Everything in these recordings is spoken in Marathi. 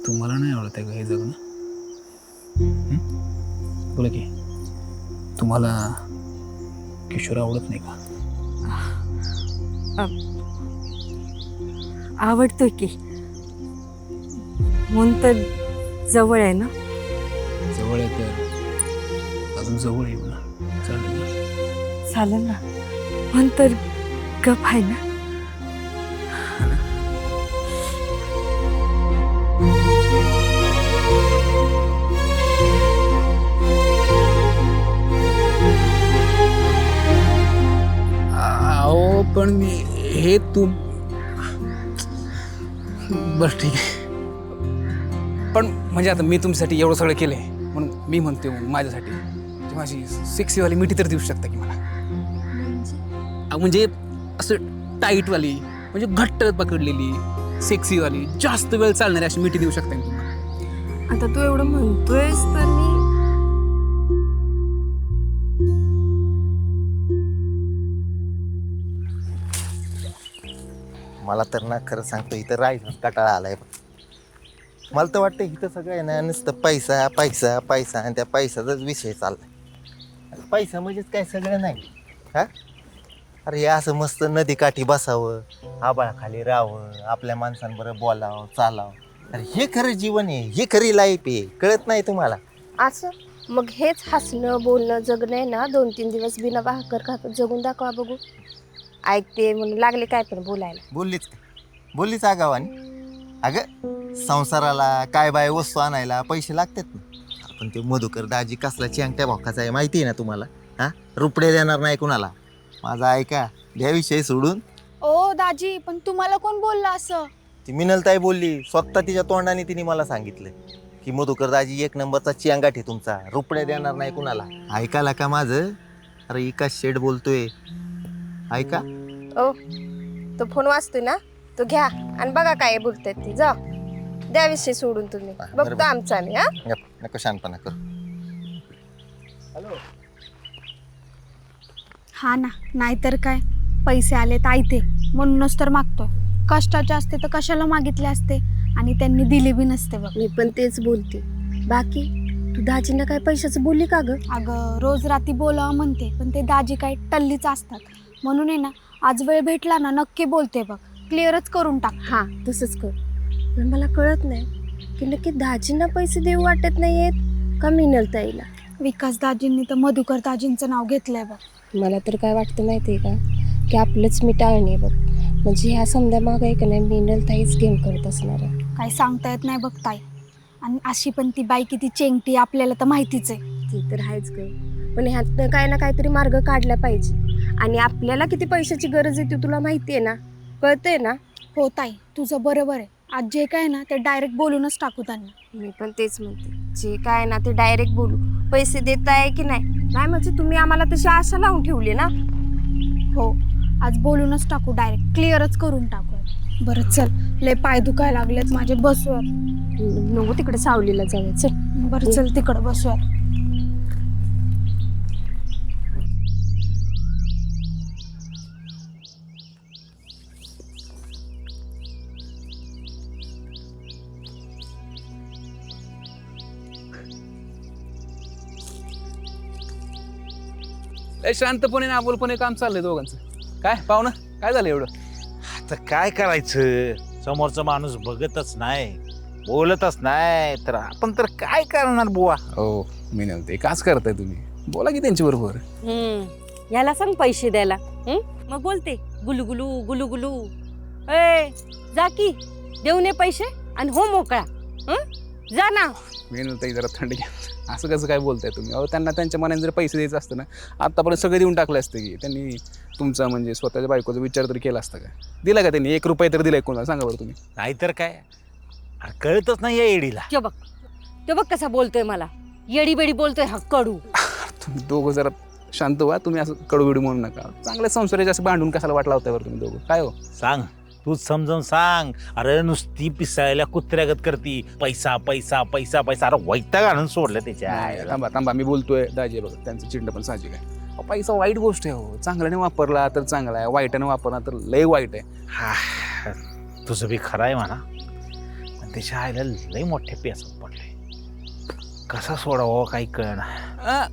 तुम्हाला नाही आवडत का हे जगणं? बोला की, तुम्हाला किशोर आवडत नाही का? आवडतोय की, म्हणून तर जवळ आहे ना. जवळ आहे तर अजून जवळ येऊ ना, चालेल ना? चालेल ना, म्हणून तर गप आहे ना. अहो पण मी हे तू बस ठीक आहे. पण म्हणजे आता मी तुमच्यासाठी एवढं सगळं केलंय म्हणून मी म्हणते माझ्यासाठी ती माझी सेक्सीवाली मिठी तर देऊ शकता की मला? म्हणजे असं टाईटवाली, म्हणजे घट्ट पकडलेली सेक्सीवाली जास्त वेळ चालणारी अशी मिठी देऊ शकता तुम्हाला? आता तू एवढं म्हणतोयस तर मी मला तर ना खरं सांगतो इथं राहायचं कटाळा आलाय बघ. मला तर वाटतं इथं सगळं आहे ना नुसतं पैसा पैसा पैसा आणि त्या पैशाचाच विषय चाललाय. पैसा म्हणजेच काय सगळं नाही हा. अरे असं मस्त नदीकाठी बसावं, आबाळाखाली राहावं, आपल्या माणसांबरोबर बोलावं चालावं. अरे हे खरं जीवन आहे, हे खरी लाईफ आहे. कळत नाही तुम्हाला? असं मग हेच हसणं बोलणं जगणं आहे ना. 2-3 दिवस बिना भाकर खात जगून दाखवा बघू. ऐकते म्हणून लागले काय पण बोलायला. बोललीच आगावानी. अगं संसाराला काय बाय वस्तू आणायला पैसे लागतात ना. आपण ते मधुकर दाजी कसला चिंगट्या भोकाचा आहे माहिती आहे ना तुम्हाला? हा, रुपडे देणार नाही कुणाला. माझा ऐका, द्या विषय सोडून. ओ दाजी, पण तुम्हाला कोण बोललं असं? ती मिनलताई बोलली स्वतः, तिच्या तोंडाने तिने मला सांगितलं की मधुकर दाजी 1 नंबरचा चिंगाट आहे तुमचा, रुपडे देणार नाही कुणाला. ऐकायला का माझं? अरे इका शेड बोलतोय, ऐका. ओ तो फोन वाचतोय ना, तो घ्या आणि बघा काय बोलतायत ते. जा द्या विषय सोडून तुम्ही, बघतो आमचा आम्ही. हा नको शानपणा करू. हा ना, नाहीतर काय. पैसे आले तर आयते म्हणूनच तर मागतोय. कष्टाचे असते तर कशाला मागितले असते, आणि त्यांनी दिले बी नसते बघ. मी पण तेच बोलते. बाकी तू दाजींना काय पैशाचं बोलली का ग? अगं रोज रात्री बोलावं म्हणते, पण ते दाजी काय टल्लीच असतात. म्हणून आहे ना, आज वेळ भेटला ना नक्की बोलते बघ, क्लिअरच करून टाक. हा तसंच कर. पण मला कळत नाही की नक्की दाजींना पैसे देऊ वाटत नाहीयेत का मिनलताईला? विकास दाजींनी तर मधुकर दाजींचं नाव घेतलंय बघ. मला तर काय वाटतं माहिती आहे का, की आपलंच मिटाळणे बघ. म्हणजे ह्या समजा माग आहे का नाही, मिनलताईच गेम करत असणार आहे. काही सांगता येत नाही बघ ताई. आणि अशी पण ती बाई किती चेंगटी आपल्याला तर माहितीच आहे. ती तर आहेच ग, पण ह्यातनं काय ना काहीतरी मार्ग काढला पाहिजे. आणि आपल्याला किती पैशाची गरज आहे ती तुला माहिती आहे ना, कळतंय ना? हो ताई, तुझं बरोबर आहे. आज जे काय ना ते डायरेक्ट बोलूनच टाकू त्यांना. मी पण तेच म्हणते, जे काय ना ते डायरेक्ट बोलू. पैसे देताय की नाही नाही म्हणजे तुम्ही आम्हाला तशी आशा लावून ठेवली ना. हो, आज बोलूनच टाकू, डायरेक्ट क्लिअरच करून टाकू. बरं चल, लय पाय दुखायला लागलेत माझे, बसूयात. नको तिकडे सावलीला जाऊया, चल. बरं चल तिकडं बसूयात. लय शांतपणे ना बोलपणे काम चाललंय दोघांचं. काय पाहुणं, काय झालं एवढं? आता काय करायचं, समोरचा माणूस बघतच नाही, बोलतच नाही, तर आपण तर काय करणार बुवा. हो मी नव्हते, काच करताय तुम्ही, बोला की त्यांच्या बरोबर. याला सांग पैसे द्यायला. मग बोलते गुलुगुलू गुलुगुलू. ए जा की, देऊ नये पैसे आणि हो मोकळा. जा ना. मी नव्हतं, जरा थंड घ्या. असं कसं काय बोलताय तुम्ही? अहो त्यांना त्यांच्या मनाने जर पैसे द्यायचं असतं ना, आत्तापर्यंत सगळे देऊन टाकले असते की. त्यांनी तुमचा म्हणजे स्वतःच्या बायकोचा विचार तरी केला असता का? दिला का त्यांनी 1 रुपया तरी दिलाय कोणाला? सांगा बरं तुम्ही. नाहीतर काय, अरे कळतच नाही या एडीला. तो बघ कसा बोलतोय मला, येडी बेडी बोलतोय. हा कडू. तुम्ही दोघं जरा शांत व्हा. तुम्ही असं कडूबिडू म्हणू नका. चांगल्या संसाराचे असं भांडून कशाला वाट लावताय बरं तुम्ही दोघं? काय हो सांग, तूच समजावून सांग. अरे नुसती पिसायला कुत्र्यागत करती, पैसा पैसा पैसा पैसा. अरे वैताग आणून सोडलं त्याच्या. थांबा थांबा, मी बोलतोय. दाजी बघा, त्यांचं चिडणं पण साहजिक आहे. अहो, पैसा वाईट गोष्ट आहे हो. चांगल्याने वापरला तर चांगला आहे, वाईटाने वापरला तर लय वाईट आहे. हा, तुझं बी खरं आहे म्हणा. त्याच्या आईला लय मोठ्या पेसात पडले. कसा सोडावं काही कळना.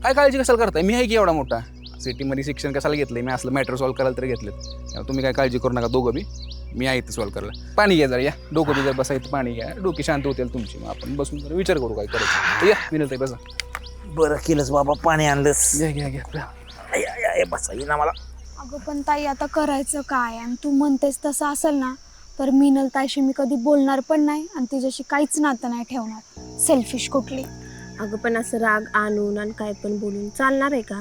काय काळजी कशाला करताय, मी आहे की एवढा मोठा. सिटीमध्ये शिक्षण कशाला घेतलंय मी, असलं मॅटर सॉल्व्ह करायला तरी घेतलं. तुम्ही काय काळजी करू नका दोघं बी, मी आहे ते सॉल्व्ह करायला. पाणी घ्या जरा, या डोकं बी जर बसायचं पाणी घ्या, डोकी शांत होतील तुमची. मग आपण बसून जरा विचार करू काय करायचं. या विनंती बसा. बरं केलंस बाबा, पाणी आणलंस. घ्या घ्या घ्या. बसा येईना मला. अगं पण ताई आता करायचं काय, आणि तू म्हणतेस तसं असेल ना तर मिनल ताईशी मी कधी बोलणार पण नाही आणि तिच्याशी काहीच नातं नाही ठेवणार. सेल्फिश कुठली. अगं पण असं राग आणून आणि काय पण बोलून चालणार आहे का?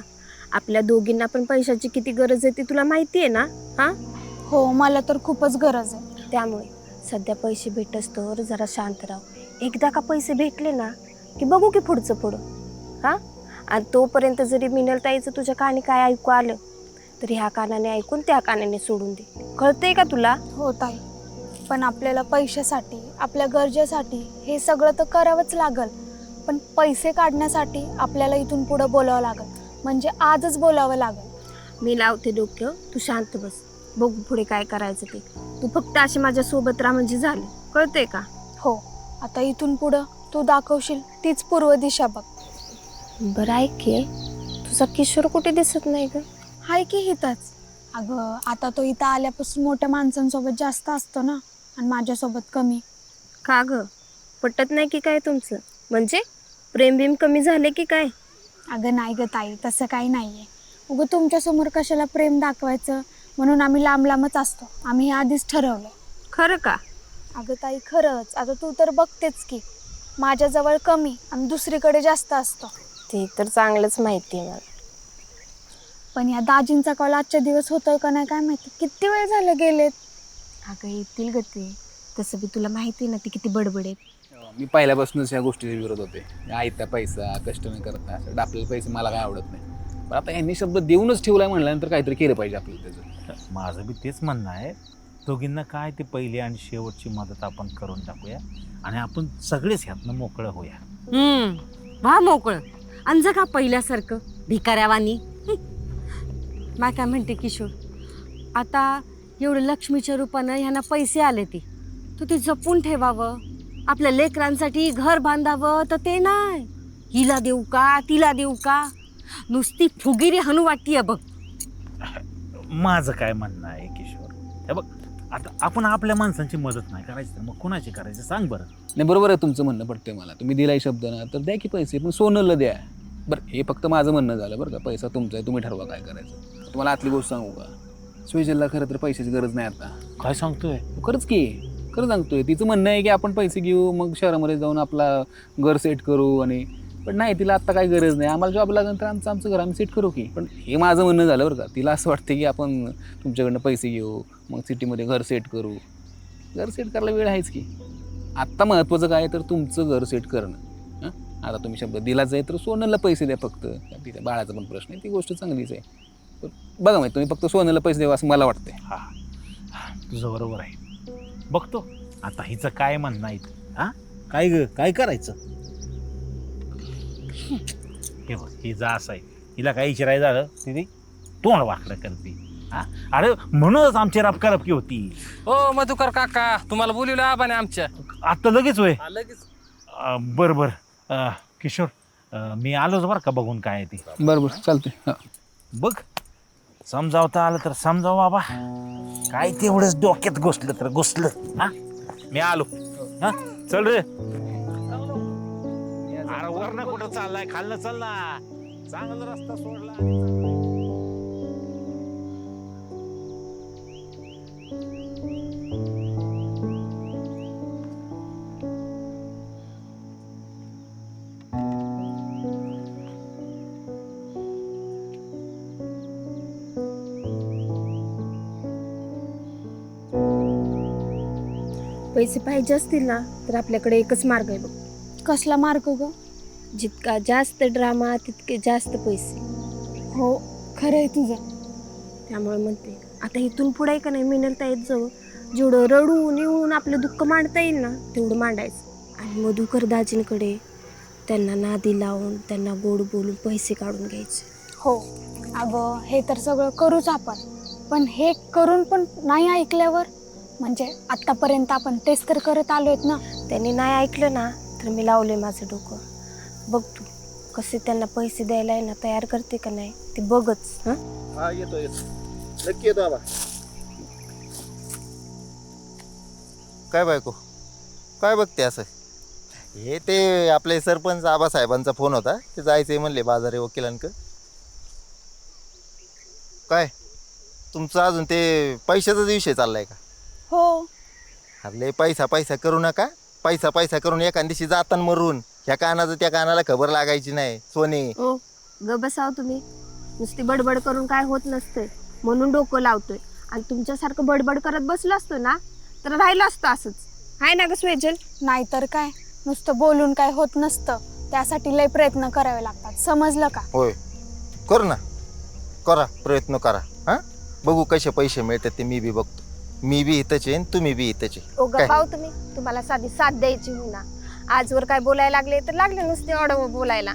आपल्या दोघींना पण पैशाची किती गरज आहे ती तुला माहिती आहे ना. हां हो, मला तर खूपच गरज आहे. त्यामुळे सध्या पैसे भेटस तर जरा शांत राहा. एकदा का पैसे भेटले ना की बघू की पुढचं पुढं. हां आणि तोपर्यंत जरी मिनल ताईचं तुझ्या कानी काय ऐकू आलं तर ह्या कानाने ऐकून त्या कानाने सोडून दे. कळतंय का तुला? हो ताई, पण आपल्याला पैशासाठी, आपल्या गरजेसाठी हे सगळं तर करावंच लागल. पण पैसे काढण्यासाठी आपल्याला इथून पुढं बोलावं लागल, म्हणजे आजच बोलावं लागल. मी लावते डोक्य, तू शांत बस. बघू पुढे काय करायचं ते. तू फक्त अशी माझ्यासोबत राहा म्हणजे झालं. कळतंय का? हो, आता इथून पुढं तू दाखवशील तीच पूर्व दिशा बघ. बरं ऐक की, तुझा किशोर कुठे दिसत नाही ग? हाय की हिथंच. अगं आता तो इथं आल्यापासून मोठ्या माणसांसोबत जास्त असतो ना, आणि माझ्यासोबत कमी. का ग, पटत नाही की काय तुमचं? म्हणजे प्रेम बिम कमी झाले की काय? अगं नाही ग ताई, तसं काही नाही आहे. उगं तुमच्यासमोर कशाला प्रेम दाखवायचं म्हणून आम्ही लांब लांबच असतो. आम्ही हे आधीच ठरवलं. खरं का? अगं ताई खरंच. आता तू तर बघतेच की माझ्याजवळ कमी आणि दुसरीकडे जास्त असतो. ते तर चांगलंच माहिती आहे मला. पण या दाजींचा कॉल आजच्या दिवस होतोय का नाही काय माहिती. किती वेळ झालं गेलेत. अगं येतील ग ते. तसं बी तुला माहिती आहे ना ती किती बडबड आहे. मी पहिल्यापासूनच ह्या गोष्टीचा विरोध होते. आयता पैसा, कष्ट न करता असं आपल्याला पैसे मला काय आवडत नाही. पण आता यांनी शब्द देऊनच ठेवलाय म्हणल्यानंतर काहीतरी केलं पाहिजे आपल्याला त्याचं. माझं बी तेच म्हणणं आहे. दोघींना काय ते पहिली आणि शेवटची मदत आपण करून टाकूया आणि आपण सगळेच ह्यातनं मोकळं होऊया. व्हा मोकळं आणि जगा पहिल्यासारखं भिकाऱ्यावानी. मा काय म्हणते किशोर, आता एवढं लक्ष्मीच्या रूपानं ह्यांना पैसे आले ते जपून ठेवावं. आपल्या लेकरांसाठी घर बांधावं तर ते नाही. हिला देऊ का तिला देऊ का, नुसती फुगिरी हनू वाटतीये बघ. माझं काय म्हणणं आहे किशोर, हे बघ आता आपण आपल्या माणसांची मदत नाही करायची तर मग कोणाची करायची सांग बरं. नाही बरोबर आहे तुमचं म्हणणं, पडतंय मला. तुम्ही दिलाय शब्द ना तर द्या की पैसे, पण सोनंला द्या. बरं हे फक्त माझं म्हणणं झालं बरं का. पैसा तुमचा आहे, तुम्ही ठरवा काय करायचं. तुम्हाला आतली गोष्ट सांगू का, स्वेजलला खरं तर पैशाची गरज नाही आता. काय सांगतोय? खरंच की, खरं सांगतोय. तिचं म्हणणं आहे की आपण पैसे घेऊ, मग शहरामध्ये जाऊन आपला घर सेट करू. आणि पण नाही, तिला आत्ता काही गरज नाही. आम्हाला जॉब लागल्यानंतर आमचं घर आम्ही सेट करू की. पण हे माझं म्हणणं झालं बरं का. तिला असं वाटतं की आपण तुमच्याकडनं पैसे घेऊ, मग सिटीमध्ये घर सेट करू. घर सेट करायला वेळ आहेच की. आत्ता महत्त्वाचं काय तर तुमचं घर सेट करणं. हां, आता तुम्ही शब्द दिलाच आहे तर सोनंला पैसे द्या फक्त. तिच्या बाळाचा पण प्रश्न आहे, ती गोष्ट चांगलीच आहे. पण बघा माहिती तुम्ही फक्त सोनंला पैसे द्यावा असं मला वाटतंय. हा, तुझं बरोबर आहे. बघतो आता हिचं काय म्हणणं आहे. हा काय ग, काय करायचं? हे बघ, ही जा असं आहे. हिला काही इचारायचं झालं तिथे तोंड वाकडं करते. हा, अरे म्हणूनच आमची रपकारपकी होती. हो मधुकर काका, तुम्हाला बोलवलं आबाने आमच्या. आता लगेच होय? लगेच. बरं बरं. किशोर, मी आलोच बरं का बघून काय आहे ते. बरं बरं चालतंय. हां बघ, समजावता आलं तर समजाव बाबा. काय तेवढंच डोक्यात घुसलं तर घुसलं. हा, मी आलो. हा, चल रे. अरे वरनं कुठं चाललाय, खालनं चल ना. चांगला रस्ता सोडला. पैसे पाहिजे असतील ना तर आपल्याकडे एकच मार्ग आहे बघ. कसला मार्ग ग? जितका जास्त ड्रामा तितके जास्त पैसे. हो खरं आहे तुझं. त्यामुळे म्हणते आता इथून पुढे का नाही मिनलता येत जाऊ. जेवढं रडून येऊन आपलं दुःख मांडता येईल ना तेवढं मांडायचं. आणि मधुकर दाजींकडे त्यांना नादी लावून त्यांना गोड बोलून पैसे काढून घ्यायचे. हो अगं हे तर सगळं करूच आपण, पण हे करून पण नाही ऐकल्यावर म्हणजे आत्तापर्यंत आपण तेच तर करत आलोय ना. त्यांनी नाही ऐकलं ना तर मी लावले माझं डोकं. बघ तू कसे त्यांना पैसे द्यायला आहे ना तयार करते का नाही ते बघच. हं? हा येतो नक्की येतो बाबा. काय बायको काय बघते असं? हे ते आपले सरपंच आबासाहेबांचा फोन होता, ते जायचंय म्हणले बाजारे वकिलांक. काय तुमचं अजून ते पैशाचाच विषय चाललाय का? हो. हरले पैसा पैसा करू नका. पैसा पैसा करून एखाद दिवशी जाताना मरून ह्या कानाचं त्या कानाला खबर लागायची नाही. सोने ओ ग बसाव तुम्ही. नुसती बडबड करून काय होत नसतंय म्हणून डोकं लावतोय. आणि तुमच्यासारखं बडबड करत बसलो असतो ना तर राहिलं असतं असंच. हाय ना ग स्वेजल? नाहीतर काय, नुसतं बोलून काय होत नसतं. त्यासाठी लय प्रयत्न करावे लागतात, समजलं का? होय करू ना, करा प्रयत्न करा. हां बघू कसे पैसे मिळतात ते मी बी बघतो. मी बी इथंच आहे तुम्ही बी इथंच आहे. ओ गप्पाव तुम्ही. तुम्हाला साधी साथ द्यायची हो ना. आजवर काय बोलायला लागले तर लागले नुसते ऑडव बोलायला.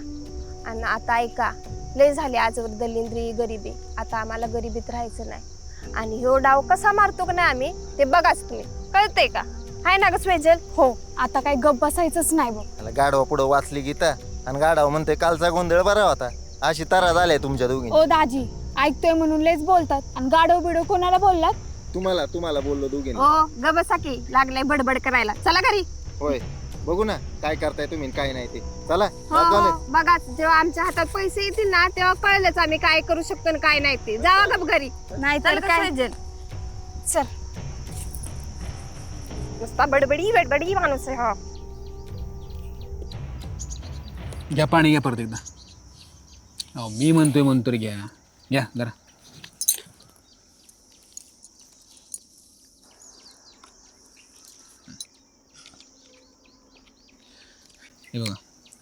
आणि आता ऐका, लय झाले आजवर दलिंद्री गरिबी. आता आम्हाला गरिबीत राहायचं नाही. आणि ह्यो डाव कसा मारतो का नाही आम्ही ते बघाच तुम्ही. कळतंय का? हाय ना ग स्वेजल? हो, आता काय गप बसायचंच नाही बघ. त्याला गाढवा पुढं वाचली गीता आणि गाढवा म्हणतोय कालचा गोंधळ बरा होता. अशी तारा झाल्या तुमच्या दोघी. ओ दाजी, ऐकतोय म्हणून लयच बोलतात. आणि गाडव बिडव कोणाला बोललात? तुम्हाला बोललो दोघी. ओ ग बसा की, लागलाय बडबड करायला. चला घरी. होय बघू ना काय करताय तुम्ही आणि काय नाही ते. चला हो बाद झालं. हो, बघा जेव्हा आमच्या हातात पैसे येतील ना तेव्हा कळलंच आम्ही काय करू शकतो आणि काय नाही ते. जावा गप घरी. नाहीतर काय. चल. नुसता बडबडी बडबडी माणूस आहे हा. घ्या पाणी घ्या परत एकदा. अहो मी म्हणतोय घ्या घ्या जरा. हे बघा,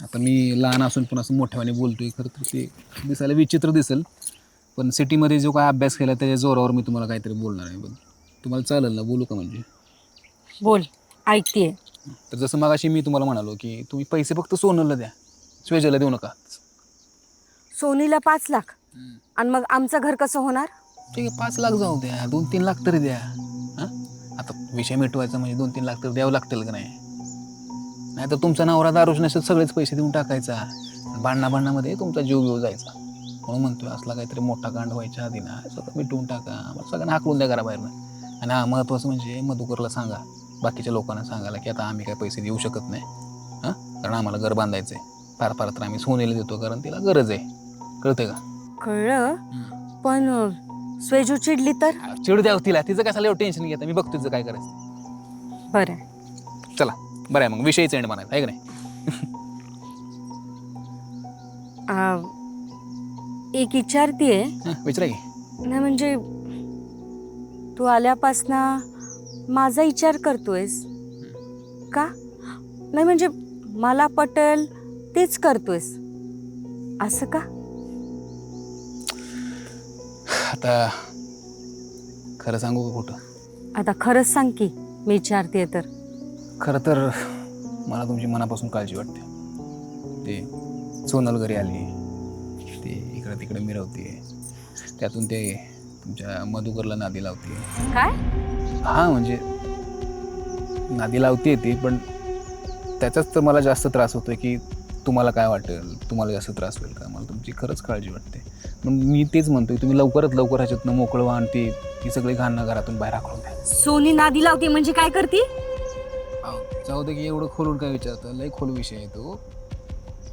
आता मी लहान असून पण असं मोठ्याने बोलतोय. खरं तर ते दिसायला विचित्र दिसेल, पण सिटीमध्ये जो काय अभ्यास केला त्याच्या जोरावर मी तुम्हाला काहीतरी बोलणार आहे. पण तुम्हाला चालेल ना, बोलू का? म्हणजे बोल, ऐकतेय. तर जसं मगाशी मी तुम्हाला म्हणालो की तुम्ही पैसे फक्त सोनलला द्या, स्वेजलला देऊ नका. सोनीला 5 लाख आणि मग आमचं घर कसं होणार? ठीक आहे, 5 लाख जाऊ द्या, 2-3 लाख तरी द्या. हां आता विषय मिटवायचा म्हणजे 2-3 लाख तर द्यावं लागतील का नाही? नाही तर तुमचा नवरा दारूच नसेल सगळेच पैसे देऊन टाकायचा. भांडणामध्ये तुमचा जीव घेऊ जायचा. म्हणून म्हणतोय असला काहीतरी मोठा कांड व्हायच्या आधी ना स्वतः मिटवून टाका. आम्हाला सगळ्यांना हाकलून द्या घराबाहेरनं. आणि हा महत्त्वाचं म्हणजे मधुकरला सांगा, बाकीच्या लोकांना सांगायला की आता आम्ही काय पैसे देऊ शकत नाही. हां कारण आम्हाला घर बांधायचं आहे. फार फार तर आम्ही सोनेला देतो कारण तिला गरज आहे. कळतंय का? कळलं, पण स्वेजू चिडली तर? चिडू द्या तिला, तिचं कशाला एवढं टेन्शन घेता. मी बघतो तिचं काय करायचं. बरं चला बरं आहे, मग विषयच एंड म्हणायचं आहे का नाही? एक विचारतीये. विचारा की. नाही म्हणजे तू आल्यापासनं माझा विचार करतोयस का? नाही म्हणजे मला पटेल तेच करतोयस असं का? आता खरं सांगू का खोटं? आता खरंच सांग की, मी विचारते तर. खरं तर मला तुमची मनापासून काळजी वाटते. ते सोनल घरी आली, ते इकडं तिकडे मिरवते, त्यातून ते तुमच्या मधुकरला नादी लावते. काय? हां म्हणजे नादी लावते ती, पण त्याचाच तर मला जास्त त्रास होतोय की तुम्हाला काय वाटेल, तुम्हाला जास्त त्रास होईल का? मला तुमची खरंच काळजी वाटते. पण मी तेच म्हणतोय तुम्ही लवकरात लवकर ह्याच्यातनं मोकळं व्हा आणि ती सगळी घाणं घरातून बाहेर हाकलून द्या. सोनी नादी लावते म्हणजे काय करते? जाऊ दे की एवढं खोलून काय विचारतं, लई खोल विषय आहे तो.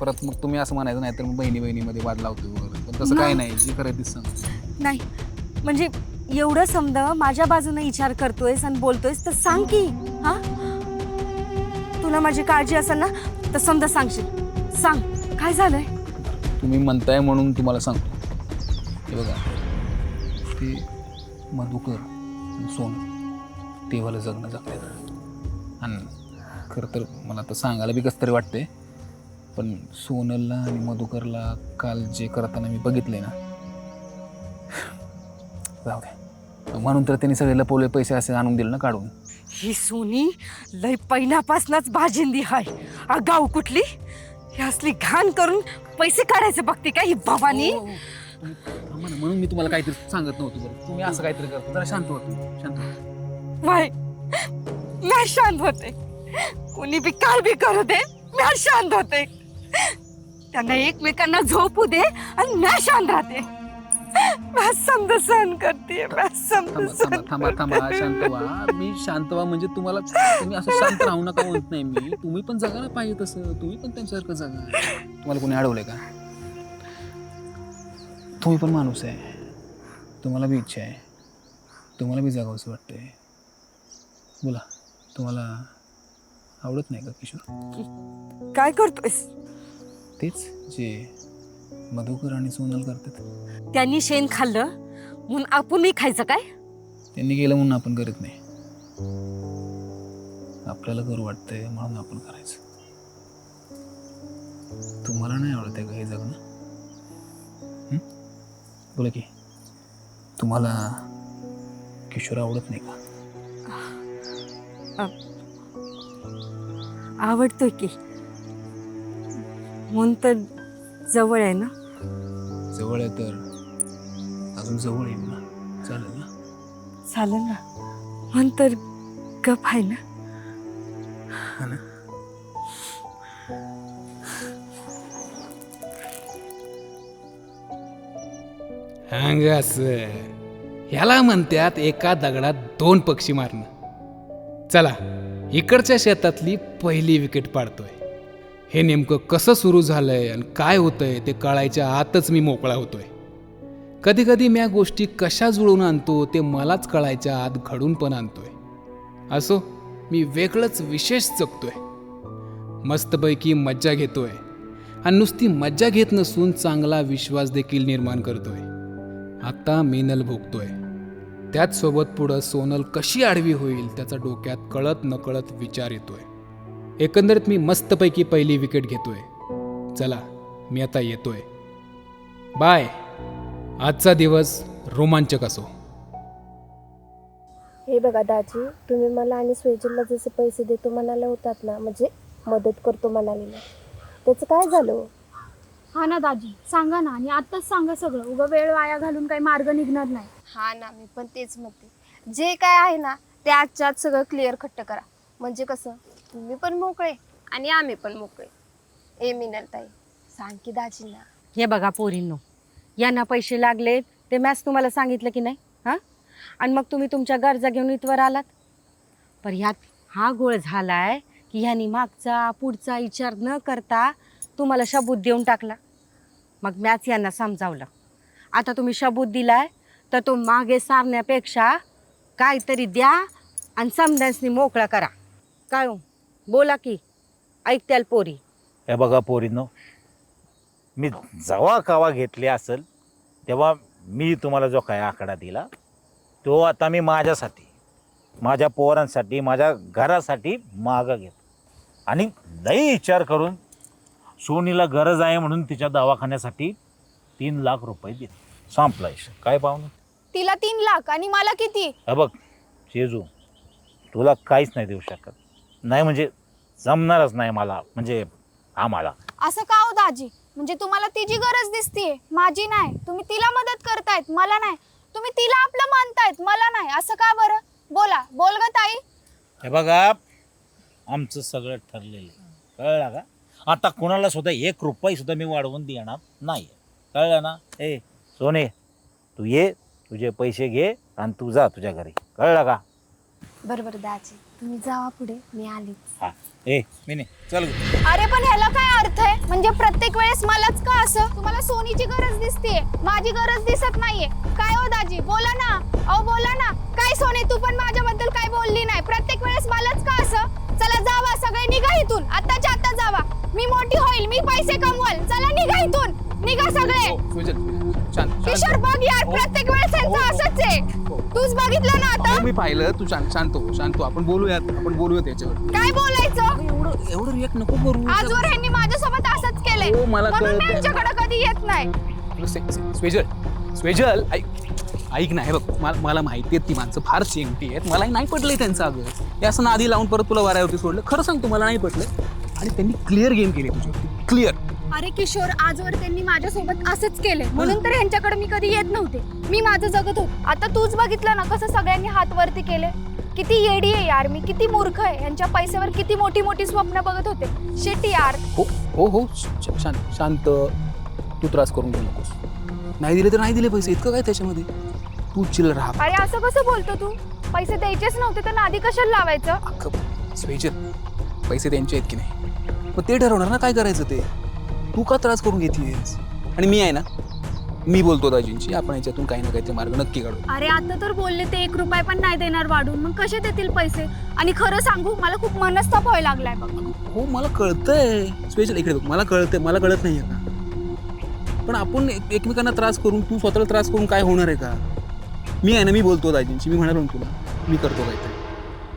परत मग तुम्ही असं म्हणायचं नाही तर मग बहिणीमध्ये वाद लावतो वगैरे. पण तसं काही नाही, जे करायचं तेच सांग. नाही म्हणजे एवढं समजा माझ्या बाजूने विचार करतोयस आणि बोलतोयस तर सांग की. हा तुला माझी काळजी असेल ना तर समजा सांगशील. सांग काय झालंय? तुम्ही म्हणताय म्हणून तुम्हाला सांगतो. हे बघा, ते मधुकर आणि सोनं तेव्हाला जगणं जगले. आणि खरं तर मला तर सांगायला बी कसं तरी वाटते, पण सोनलला आणि मधुकरला काल जे करताना मी बघितले ना, जाऊ दे. म्हणून तर त्यांनी सगळे लपवले पैसे असे आणून दिले ना काढून. ही सोनी लय पहिल्यापासूनच भाजिंदी हाय. आगाऊ कुठली, ही असली घाण करून पैसे काढायचे बघते का ही बाबानी? म्हणून मी तुम्हाला काहीतरी सांगत नव्हतो. बरं तुम्ही असं काहीतरी करतो, जरा शांत होतो. शांत वाय नाही शांत होते. कुणी बी काय बी करू दे म्या शांत होते. त्यांना एकमेकांना झोपू दे आणि म्या शांत राहते. म्या समज सहन करते. म्या समज थांबा शांत व्हा. मी शांत व्हा म्हणजे तुम्ही असं शांत राहू नका म्हणत नाही मी. तुम्ही पण जगायला पाहिजे तसं. तुम्ही पण त्यांच्यासारखं जगा. तुम्हाला कोणी अडवलंय का? तुम्ही पण माणूस आहे. तुम्हाला बी इच्छा आहे. तुम्हाला बी जगावंसं वाटतंय. बोला, तुम्हाला आवडत नाही का किशोर? काय करतोयस? तेच जे मधुकर आणि सोनल करतात. त्यांनी शेण खाल्लं म्हणून आपण खायचं काय? त्यांनी केलं म्हणून आपण करत नाही. आपल्याला करू वाटतंय म्हणून आपण करायचं. तुम्हाला नाही आवडत आहे का हे जगणं? बोला की, तुम्हाला किशोर आवडत नाही का? आवडतोय की, म्हणून तर जवळ आहे ना. जवळ आहे तर अजून जवळ येईल ना. चालेल ना? चालेल ना. म्हणून तर गप आहे ना. हा ना. हंग असं ह्याला म्हणतात एका दगडात 2 पक्षी मारणं. चला, इकडच्या शेतातली पहिली विकेट पाडतोय. हे नेमकं कसं सुरू झालंय आणि काय होतंय ते कळायच्या आतच मी मोकळा होतोय. कधी कधी मी गोष्टी कशा जुळून आणतो ते मलाच कळायच्या आत घडून पण आणतोय. असो, मी वेगळंच विशेष जगतोय. मस्तपैकी मज्जा घेतोय आणि नुसती मज्जा घेत नसून चांगला विश्वास देखील निर्माण करतोय. आता मीनल भोगतोय. त्याच सोबत पुढं सोनल कशी आडवी होईल त्याचा डोक्यात कळत नकळत विचार येतोय. एकंदरीत मी मस्तपैकी पहिली विकेट घेतोय. चला, मी आता येतोय. बाय. आजचा दिवस रोमांचक असो. हे बघा दाजी, तुम्ही मला आणि स्वेजलला जसे पैसे देतो म्हणाले होतात ना, म्हणजे मदत करतो म्हणालेलं, त्याचं काय झालं? हा ना दाजी, सांगा ना. आणि आत्ताच सांगा सगळं. उगा वेळ वाया घालून काही मार्ग निघणार नाही. हा ना, मी पण तेच म्हणते. जे काय आहे ना ते आजच्या आज सगळं क्लिअर खट्ट करा. म्हणजे कसं, तुम्ही पण मोकळे आणि आम्ही पण मोकळे. ए मिनल ताई, सांग की दाजींना. हे बघा पोरींनो, यांना पैसे लागले ते मॅच तुम्हाला सांगितलं की नाही? हां, आणि मग तुम्ही तुमच्या गरजा घेऊन इथवर आलात. पण ह्यात हा गोळ झालाय की ह्यांनी मागचा पुढचा विचार न करता तुम्हाला शबूत देऊन टाकला. मग मॅच यांना समजावलं. आता तुम्ही शबूत दिलाय तर तो मागे सारण्यापेक्षा काहीतरी द्या आणि समजायसनी मोकळा करा. काय हो, बोला की, ऐकत्याल पोरी? हे बघा पोरींनो, मी जेव्हा कावा घेतली असेल तेव्हा मी तुम्हाला जो काय आकडा दिला तो आता मी माझ्यासाठी, माझ्या पोरांसाठी, माझ्या घरासाठी मागं घेतो. आणि लई विचार करून सोनीला गरज आहे म्हणून तिच्या दवाखान्यासाठी 3 लाख रुपये दिले. संपला विषय. काय पाहुणे? तिला 3 लाख आणि मला किती? हे बघ शेजू, तुला काहीच नाही देऊ शकत. नाही म्हणजे जमणारच नाही मला, म्हणजे आम्हाला. असं का हो दाजी? म्हणजे तुम्हाला तिची गरज दिसतीये, माझी नाही. तुम्ही तिला मदत करतायत, मला नाही. तुम्ही तिला आपलं मानतायत, मला नाही. असं का बरं? बोला, बोल ग ताई. हे बघा, आमचं सगळं ठरलेलं आहे, कळलं का? आता कोणाला सुद्धा 1 रुपया सुद्धा मी वाढवून देणार नाही. कळलं ना? ए सोने, तू ये, तुझे पैसे घे आणि तू जा तुझ्या घरी. कळलं का? बरं बरं दाजी, तुम्ही जावा पुढे, मी आलीच. हा, ए मी नाही, चल. अरे पण ह्याला काय अर्थ आहे? म्हणजे प्रत्येक वेळेस मलाच का असं? तुम्हाला सोनीची गरज दिसतेय, माझी गरज दिसत नाहीये. काय हो दाजी, बोला ना. अहो बोला ना. काय सोने, तू पण माझ्याबद्दल काय बोलली नाही. प्रत्येक वेळेस मलाच का असं? चला जावा, सगळे निघा इथून. आत्ताच्या आत्ता जावा. मी मोठी होईल, मी पैसे कमवल. चला निघा इथून, निघा सगळे. किशोर बघ यार, प्रत्येक वेळेस यांचं असंच आहे. तूच बघितलं ना आता. मी पाहिलं. तू शांत हो. आपण बोलूयात याच्यावर. काय बोलायचं? एवढं रिएक्ट नको करू. आजवर ह्यांनी माझ्यासोबत असंच केलंय, हो, मला म्हणून मी कळतंय. यांच्याकडे कधी येत नाही. स्वेजल ऐक ना. हे बघ, मला माहिती आहे ती माणसं फार शेमटी आहेत. मलाही नाही पटलंय त्यांचं. अगं हे असं नादी लावून परत तुला वाऱ्यावरती सोडलं. खरं सांगतो, मला नाही पटलं. आणि त्यांनी क्लिअर गेम केली तुझ्यावरती, क्लिअर. अरे किशोर, आजवर त्यांनी माझ्यासोबत असंच केलंय, म्हणून तर ह्यांच्याकडे मी कधी येत नव्हते. मी माझं जगत होत. आता तूच बघितलं ना कसं सगळ्यांनी हात वरती केले. किती येडी आहे यार मी, किती मूर्ख आहे. यांच्या पैशावर किती मोठी मोठी स्वप्न बघत होते. शेट यार. हो हो हो शांत शांत. तू त्रास करून घेऊ नकोस. नाही दिले तर नाही दिले पैसे, इतकं काय त्याच्यामध्ये. तू चिल राहा. अरे असं कसं बोलतो तू? पैसे द्यायचेच नव्हते तर नादी कशाला लावायचं? अख्खं स्पेशल पैसे त्यांचे आहेत की नाही, मग ते ठरवणार ना काय करायचं ते. तू का त्रास करून घेतलीस? आणि मी आहे ना, मी बोलतो दाजींशी, आपण याच्यातून काही ना काहीतरी मार्ग नक्की काढू. अरे आता तर बोलले ते 1 रुपया पण नाही देणार वाढून, मग कसे देतील पैसे? आणि खरं सांगू मला खूप मनस्ताप व्हायला लागलाय बघ. हो मला कळतंय स्पेशल, इकडे बघ, मला कळतंय, मला कळत नाही आहे का. पण आपण एकमेकांना त्रास करून, तू स्वतःला त्रास करून काय होणार आहे का. मी आहे ना, मी बोलतो दाजींशी, मी म्हणालो ना तुला, मी करतो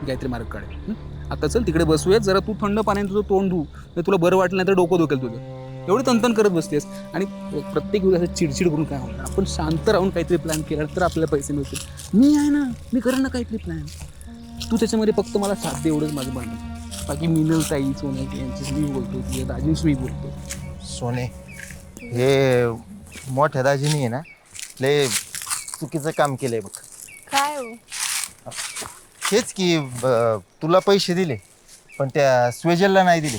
काहीतरी मार्ग काढेल. आता चल तिकडे बसूयात जरा, तू थंड पाण्याने तुझं तोंड धू, तर तुला बरं वाटलं नाही तर डोकं दुखेल तुझं. एवढी तंतन करत बसतेस आणि प्रत्येक वेळी असं चिडचिड करून काय होणार. आपण शांत राहून काहीतरी प्लॅन केला तर आपल्याला पैसे मिळतील. मी आहे ना, मी करेन ना काहीतरी प्लॅन. तू त्याच्यामध्ये फक्त मला साथ दे, एवढंच माझं म्हणणं. बाकी मिनल ताई, सोनाली यांची मी बोलतो, तुझ्या दाजींशी मी बोलतो. सोने, हे मोठ्या दाजीनी आहे ना लय चुकीचं काम केलंय बघ. काय हो? हेच की तुला पैसे दिले पण त्या स्वेजलला नाही दिले,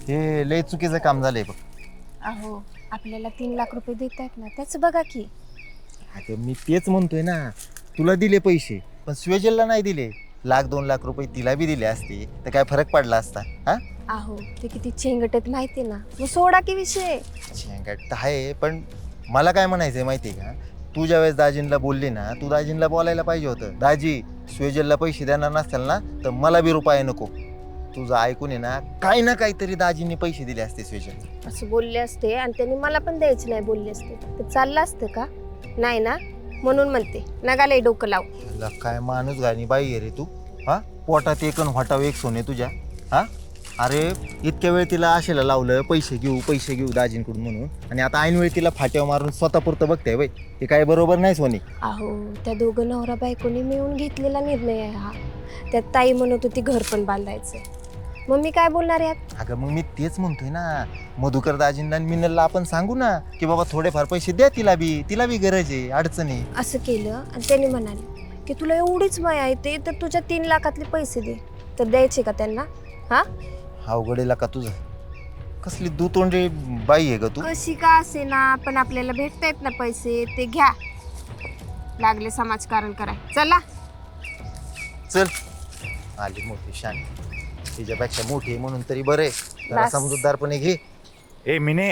हे लय चुकीचं काम झालंय बघ. अहो आपल्याला 3 लाख रुपये देत आहेत ना, त्याचं बघा की. अगं मी तेच म्हणतोय ना, तुला दिले पैसे पण स्वेजलला नाही दिले. 1-2 लाख रुपये तिला बी दिले असते तर काय फरक पडला असता. हा अहो ते किती चेंगटत माहिती ना, मग सोडा की विषय. शेंगाट आहे, पण मला काय म्हणायचंय माहितीये का, तू ज्यावेळेस दाजींना बोलली ना, तू दाजींना बोलायला पाहिजे होतं, दाजी स्वेजलला पैसे देणार नसतील ना तर मला बी रुपये नको. तुझं ऐकून आहे ना, काही ना काहीतरी दाजींनी पैसे दिले असते स्वेजल. असं बोलले असते आणि त्यांनी मला पण द्यायचे नाही बोलले असते तर चाललं असतं का? नाही ना, म्हणून म्हणते नगालय डोकं लाव. तुला काय माणूस गाणी बाई आहे रे तू. हा पोटात एक आणि होटाव एक सोने तुझ्या. हा अरे इतक्या वेळ तिला आशेला लावलं पैसे घेऊ दाजींकडून म्हणून, आणि आता ऐन वेळी तिला फाट्यावर मारून स्वतःपुरतं बघताय बाई. हे काय बरोबर नाही सोनी. अहो त्या दोघं नवरा बायकोनी मिळून घेतलेला निर्णय आहे हा. त्यात ताई म्हणत होती घर पण बांधायचं, मग मी काय बोलणार यात. अगं मग मी तेच म्हणतोय ना, मधुकर दाजींना आणि मिनलला आपण सांगू ना की बाबा थोडेफार पैसे द्या, तिला बी गरज आहे, अडचण आहे. असं केलं आणि त्यांनी म्हणाले की तुला एवढीच माया येते तर तुझ्या 3 लाखातले पैसे दे, तर द्यायचे का त्यांना? हा अवघडेला का तुझं, कसली दुतोंडे बाई आहे ग तू. कशी का असे ना, पण आपल्याला भेटतायत ना पैसे, ते घ्या. लागले समाजकारण करा, चला. चल आली मोठी शान, तिच्यापेक्षा मोठी आहे म्हणून तरी बरे, जरा बस. समजूतदारपणे घे. ए मिने,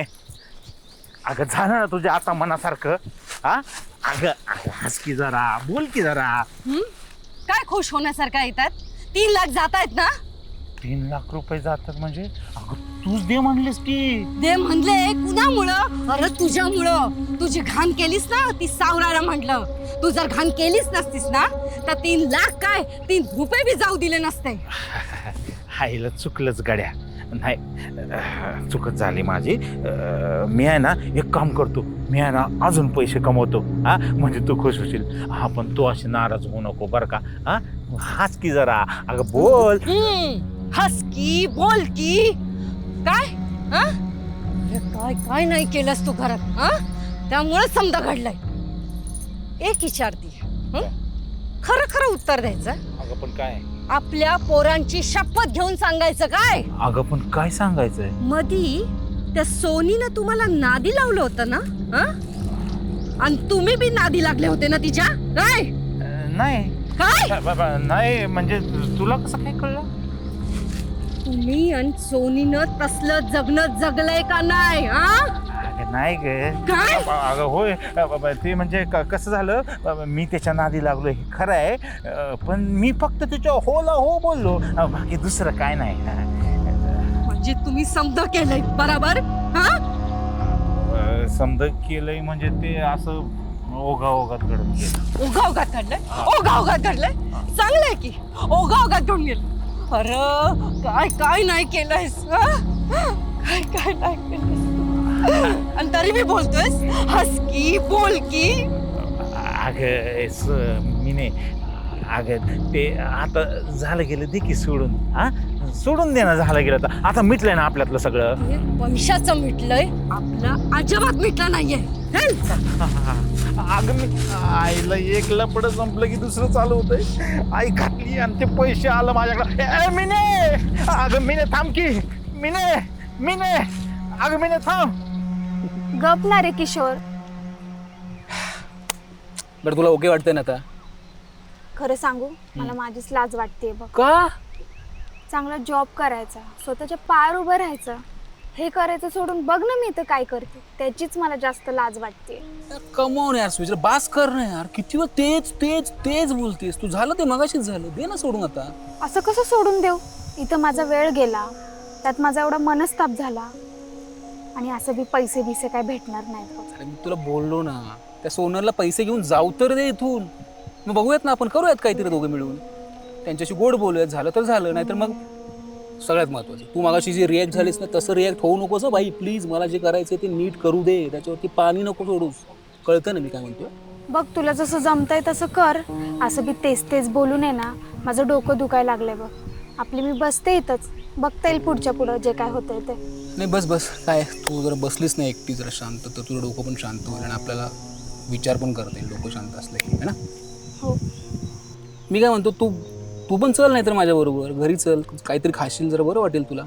अगं झालं ना तुझ्या आता मनासारखं. हा अगं हस की जरा, बोल की जरा. काय खुश होण्यासारखं येतात? 3 लाख जात आहेत ना. 3 लाख रुपये जातात म्हणजे अगं तूच दे म्हणलीस की. दे म्हणले कुणामुळं? अरे तुझ्यामुळं. तुझी घाण केलीस ना, ती सावरायला म्हटलं. तू जर घाण केलीच नसतीस ना तर 3 लाख काय 3 रुपये बी जाऊ दिले नसते. हायला चुकलंच गड्या. नाही चुकत झाली माझी. मी आहे ना एक काम करतो, मी आहे ना अजून पैसे कमवतो. हा म्हणजे तू खुश होशील. हा पण तू अशी नाराज होऊ नको बरं का. हा हाच की जरा, अगं बोल. हस की बोल की काय? हा? अरे काय काय नाही केलंस तू घरात, हा? त्यामुळे समजा घडलंय. एक विचारती, खरं खरं उत्तर द्यायचं. अगं पण काय? आपल्या पोरांची शपथ घेऊन सांगायचं काय? अगं पण काय सांगायचंय? मधी त्या सोनीनं तुम्हाला नादी लावलं होतं ना, हा? आणि तुम्ही बी नादी लागले होते ना तिच्या, काय? नाही काय नाही म्हणजे तुला कसं काय कळलं? तुम्ही आणि सोनीनं तसलं जगणं जगलंय का नाही, हा? अगं नाही ग. काय? अगं होय, ते म्हणजे कसं झालं, मी त्याच्या नादी लागलो हे खरं आहे, पण मी फक्त त्याच्या होला हो बोललो, बाकी दुसरं काय नाही. म्हणजे तुम्ही समजा केलंय बरोबर, हा? समजा केलंय म्हणजे ते असं ओघात घडून गेलं. ओघात घडलंय, ओघात घडलंय. चांगलंय की ओघात घडून गेलं. अरे काय काय नाही केलंयस, हा? काय काय नाही केलंयस आणि तरी मी बोलतोयस. हस की बोल की. अगं मी नाही, अगं ते आता झालं गेलं दे की सोडून. हा सोडून दे ना, झालं गेलं तर आता मिटलंय ना आपल्यातलं सगळं. वंशाचं मिटलंय, आपलं अजिबात मिटलं नाहीये. चल. अगं मी आईला एक लपड संपलं की दुसरं चालू होतंय. आई घातली आणि ते पैसे आलं माझ्याकडे. मिने, अगं मिने थांब की. मिने अगं मिने थांब. गप ना रे किशोर. बरं तुला ओके वाटतंय ना आता? खरं सांगू मला माझीच लाज वाटते बघ. का? चांगला जॉब करायचा, स्वतःच्या पायावर उभं राहायचं, हे करायचं सोडून बघ ना मी इथं काय करते, त्याचीच मला जास्त लाज वाटते. कमवून यार स्विच बास कर ना यार. किती वेळ तेच तेच तेच बोलतेस तू. झालं ते मगाशीच झालं. दे ना सोडून आता. असं कसं सोडून देऊ? इथं माझा वेळ गेला, त्यात माझा एवढा मनस्ताप झाला, आणि असं बी पैसे बिसे काय भेटणार नाहीत बघ. अरे मी तुला बोललो ना, त्या सोनरला पैसे घेऊन जाऊ तर दे इथून. मग बघूयात ना आपण, करूयात काहीतरी दोघं मिळून. त्यांच्याशी गोड बोलूयात. झालं तर झालं, नाहीतर मग सगळ्यात महत्त्वाचं तू मगाशी जी रिॲक्ट झालीस ना तसं रिॲक्ट होऊ नकोस हं बाई. प्लीज मला जे करायचं ते नीट करू दे. त्याच्यावरती पाणी नको सोडूस. कळतं ना मी काय म्हणतोय? बघ तुला जसं जमतंय तसं कर. असं बी तेच तेच बोलू नये ना, माझं डोकं दुखायला लागलंय बघ. आपली मी बसते इथंच, बघता येईल पुढच्या पुढं जे काय होतंय ते. नाही बस काय, तू जरा बसलीस ना एकटी जरा शांत, तर तुझं डोकं पण शांत होईल आणि आपल्याला विचार पण करता येईल डोकं शांत असलं की, है ना? हो. मी काय म्हणतो, तू पण चल, नाही तर माझ्याबरोबर घरी चल. काहीतरी खाशील, जरा बरं वाटेल तुला.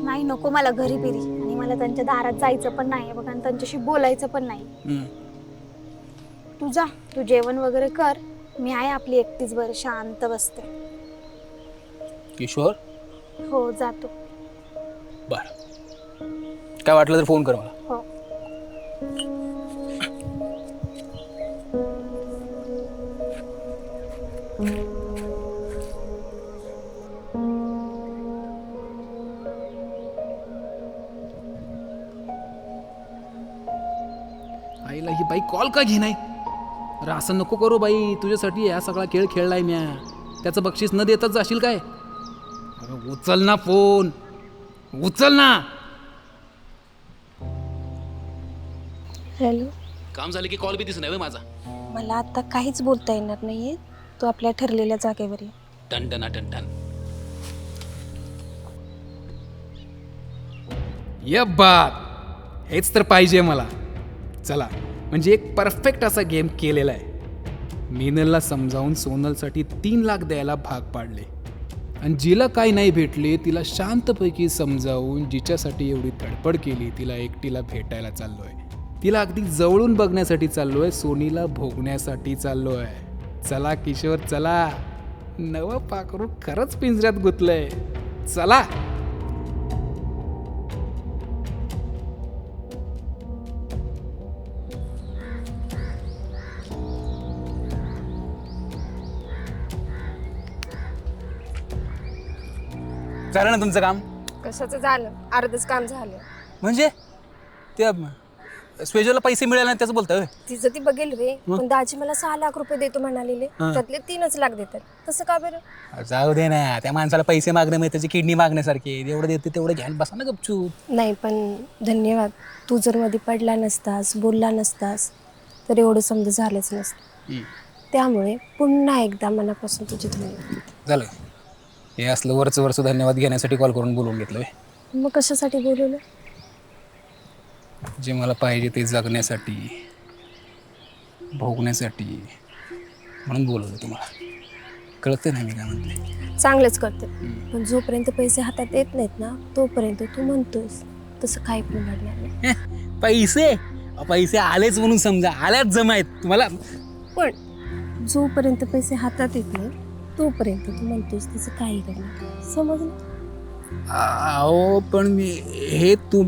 नाही नको मला घरी बिरी, आणि मला त्यांच्या दारात जायचं पण नाही बघ, आणि त्यांच्याशी बोलायचं पण नाही. तू जा, तू जेवण वगैरे कर, मी आहे आपली एकटीच बरं शांत बसते. किशोर, हो जातो. बरं काय वाटलं तर फोन कर मला. हो. आईला ही बाई कॉल का घे नाही? अरे असं नको करू बाई, तुझ्यासाठी हा सगळा खेळ खेळलाय म्या. त्याचं बक्षीस न देताच जाशील काय? अरे उचल ना फोन, उचल ना. हॅलो. काम झालं की कॉल बी दिसत नाही माझा. मला आता काहीच बोलता येणार नाहीये. तू आपल्या ठरलेल्या जागेवर ये. टन ये बात, हेच तर पाहिजे मला. चला, म्हणजे एक परफेक्ट असा गेम केलेला आहे. मीनलला समजावून सोनलसाठी 3 लाख द्यायला भाग पाडले, आणि जिला काही नाही भेटले तिला शांतपैकी समजावून जिच्यासाठी एवढी धडपड केली तिला एकटीला भेटायला चाललोय. तिला अगदी जवळून बघण्यासाठी चाललोय. सोनीला भोगण्यासाठी चाललोय. चला किशोर चला, नवं पाखरू खरंच पिंजऱ्यात गुंतलंय. चला. झालं ना तुमचं काम? कशाचं झालं? अर्धच काम झालं. म्हणजे त्या स्वेजोला पैसे मिळाले नाही त्याचं बोलतोय? तिचं ती बघेल रे, पण दाजी मला 6 लाख रुपये देतो म्हणालेले, त्यातले 3च लाख देतात. तसं का बरं? जाऊ दे ना, त्या माणसाला पैसे मागणे म्हणजे त्याची किडनी मागण्यासारखे. एवढं देते तेवढं घ्यायला बसा ना गपचूप. नाही पण धन्यवाद. तू जर मध्ये पडला नसतास, बोलला नसतास, तर एवढं समजा झालंच नसतं. त्यामुळे पुन्हा एकदा मनापासून तुझे धन्यवाद. झालं, हे असलं वरचं धन्यवाद घेण्यासाठी कॉल करून बोलवून घेतलं. मग कशासाठी बोलवलं? जे मला पाहिजे ते जगण्यासाठी, भोगण्यासाठी, म्हणून बोलवलं तुम्हाला. कळतं नाही मी काय म्हणते? चांगलंच करते, पण जोपर्यंत पैसे हातात येत नाहीत ना तोपर्यंत तू म्हणतोस तसं काही पण घडणार नाही. पैसे आलेच म्हणून समजा, आल्याच जमा आहेत तुम्हाला. पण जोपर्यंत पैसे हातात येत नाही तोपर्यंत तू म्हणतोस तसं काही घडणार. समजलं? अहो पण मी हे तू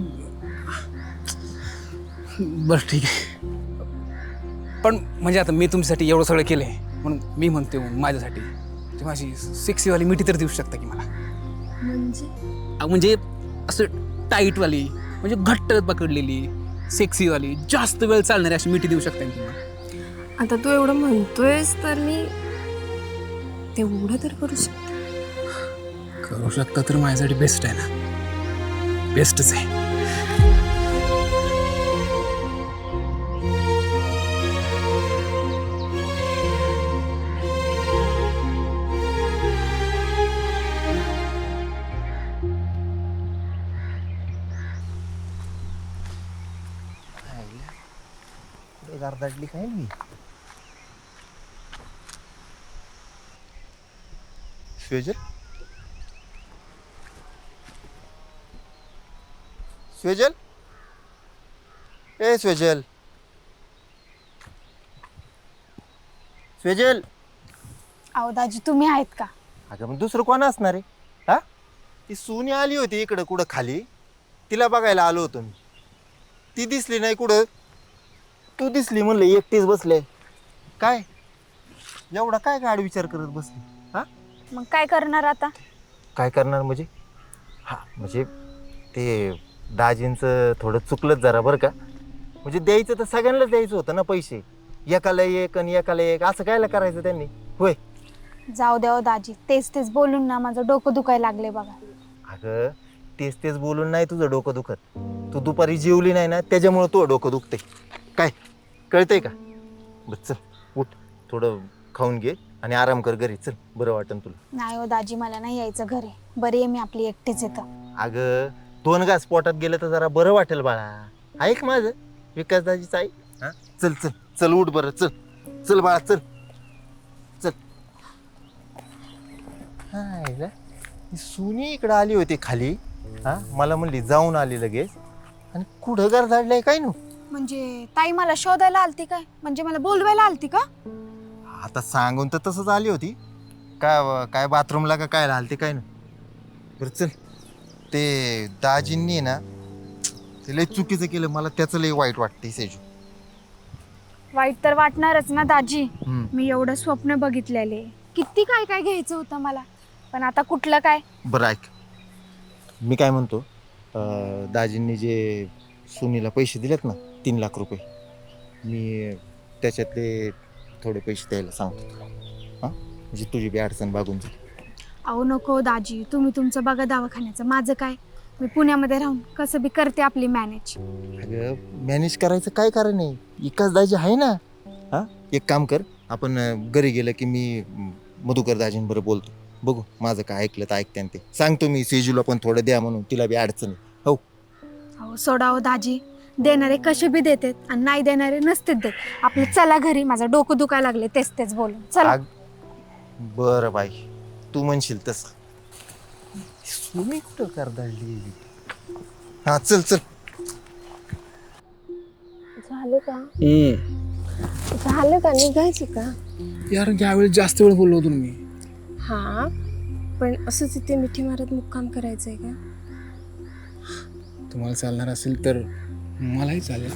बरं ठीक आहे, पण म्हणजे आता मी तुमच्यासाठी एवढं सगळं केलं आहे म्हणून मी म्हणते माझ्यासाठी ती माझी सेक्सीवाली मिठी तर देऊ शकता की मला? म्हणजे असं टाईटवाली, म्हणजे घट्ट पकडलेली सेक्सीवाली जास्त वेळ चालणारी अशी मिठी देऊ शकता की मला? आता तू एवढं म्हणतोयस तर मी तेवढं तर करू शकता तर माझ्यासाठी बेस्ट आहे ना? बेस्टच आहे. गारदाटली काय मी स्वेजल स्वेजल ए स्वेजल स्वेजल अहो दाजी तुम्ही आहेत का? अगं मग दुसरं कोण असणार आहे हा ती सोनी आली होती इकडं कुठं खाली तिला बघायला आलो होतो मी ती दिसली नाही कुठं तू दिसली म्हणलं एकटीच बसले काय एवढा काय गाड विचार करत बसली हा मग काय करणार आता? काय करणार म्हणजे हा म्हणजे ते दाजींचं थोडं चुकलंच जरा बरं का म्हणजे द्यायचं तर सगळ्यांनाच द्यायचं होतं ना पैसे एकाला एक आणि एकाला एक असं कायला करायचं त्यांनी होय जाऊ द्या हो दाजी, तेच तेच बोलून ना माझं डोकं दुखायला लागले बघा. अगं तेच तेच बोलून नाही तुझं डोकं दुखत तू दुपारी जेवली नाही ना त्याच्यामुळं तुझं डोकं दुखते काय कळतंय का बस चल उठ थोडं खाऊन घे आणि आराम कर घरी चल बरं वाटेल तुला नाही हो दाजी, मला नाही यायचं घरी. बरी आहे मी आपली एकटीच येतं. अगं 2 घास पोटात गेलं तर जरा बरं वाटेल बाळा ऐक माझं विकास दाजीचं ऐक हा चल चल चल उठ बरं चल चल बाळा चल चल हाय ग ती सुनी इकडं आली होती खाली हा मला म्हणली जाऊन आली लगेच आणि कुठं घर झाडलंय काय नु म्हणजे ताई मला शोधायला आलती काय? म्हणजे मला बोलवायला आलती का? आता सांगून तर तसंच आली होती काय काय बाथरूमला का काय आलती काय ना बरं चल ते दाजींनी ना ते लय चुकीचं केलं मला त्याचं लय वाईट वाटतंय सेजू वाईट तर वाटणारच ना दाजी. हम्म. मी एवढं स्वप्न बघितलेले, किती काय काय घ्यायचं होतं मला, पण आता कुठलं काय. बरं ऐक मी काय म्हणतो दाजींनी जे सुनीला पैसे दिलेत ना 3 लाख रुपये मी त्याच्यातले थोडे पैसे द्यायला सांगतो तुला हां म्हणजे तुझी बी अडचण भागून जाईल अहो नको दाजी, तुम्ही तुमचं बघा दवाखान्याचं, माझं काय. मी पुण्यामध्ये राहून कसं बी करते आपली मॅनेज. अगं मॅनेज करायचं काय कारण आहे विकास दाजी आहे ना हां एक काम कर आपण घरी गेलं की मी मधुकर दाजींबरोबर बोलतो बघू माझं काय ऐकलं तर ऐकते ते सांगतो मी सेजूला पण थोडं द्या म्हणून तिला बी अडचण आहे हो अहो सोडा हो दाजी, देणारे कसे बी देतात आणि नाही देणारे नसतेच देत. आपलं चला घरी, माझं डोकं दुखायला लागले तेच तेच बोलून. चला. बरं बाई तू म्हणशील तसं सुनी कुठं करदाळली हा चल चल झालं का झालं का निघायचं का? यार ज्यावेळेस जास्त वेळ बोललो होतो ना मी हा पण असंच इथे मिठी मारत मुक्काम करायचं आहे का? तुम्हाला चालणार असेल तर मलाही चालेल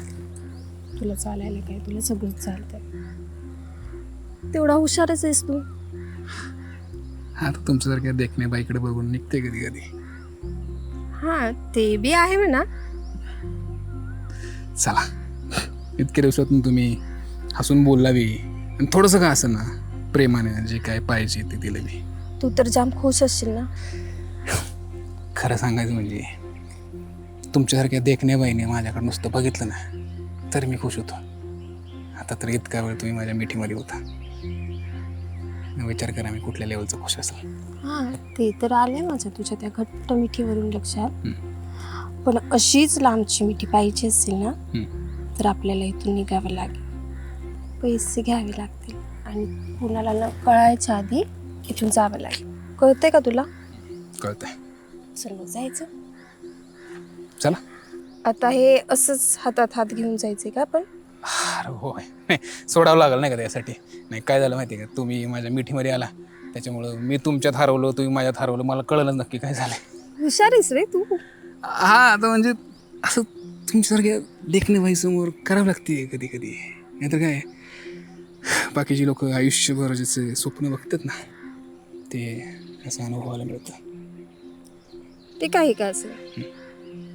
तुला चालायला काय, तुला सगळंच चालतंय. तेवढा हुशारच आहेस तू. हा तर तुमच्यासारख्या देखण्या बाईकडे बघून निघते कधी कधी हा ते बी आहे म्हणा. चला इतक्या दिवसातून तुम्ही हसून बोलला बी आणि थोडंसं का असं ना प्रेमाने जे काय पाहिजे ते दिलं मी. तू तर जाम खुश असशील ना. खरं सांगायचं म्हणजे तुमच्यासारख्या देखण्या बाईने माझ्याकडे नुसतं बघितलं ना तर मी खुश होतो. आता तर इतका वेळ तुम्ही माझ्या मिठीमध्ये होता. विचार करा मी कुठल्या लेवलचं खुश असेल. हा ते तर आले माझ्या तुझ्या त्या घट्ट मिठीवरून लक्षात. पण अशीच लांबची मिठी पाहिजे असेल ना तर आपल्याला इथून निघावं लागेल, पैसे घ्यावे लागतील आणि कुणाला न कळायच्या आधी इथून जावं लागेल. कळतंय का तुला? कळतंय. चल मग जायचं. चला. आता हे असंच हातात हात घेऊन जायचंय का आपण? अरे होय नाही सोडावं लागेल नाही का त्यासाठी. नाही काय झालं माहिती आहे का तुम्ही माझ्या मिठीमध्ये आला त्याच्यामुळं मी तुमच्यात हरवलो तुम्ही माझ्यात हरवलं मला कळलं नक्की काय झालं. हुशार आहेस रे तू. हा आता म्हणजे असं तुमच्यासारख्या देखणे बाईसमोर करावं लागते कधी कधी. नाहीतर काय बाकीची लोक आयुष्यभर ज्याचे स्वप्न बघतात ना ते असं अनुभवायला मिळतं. ते काही का असेल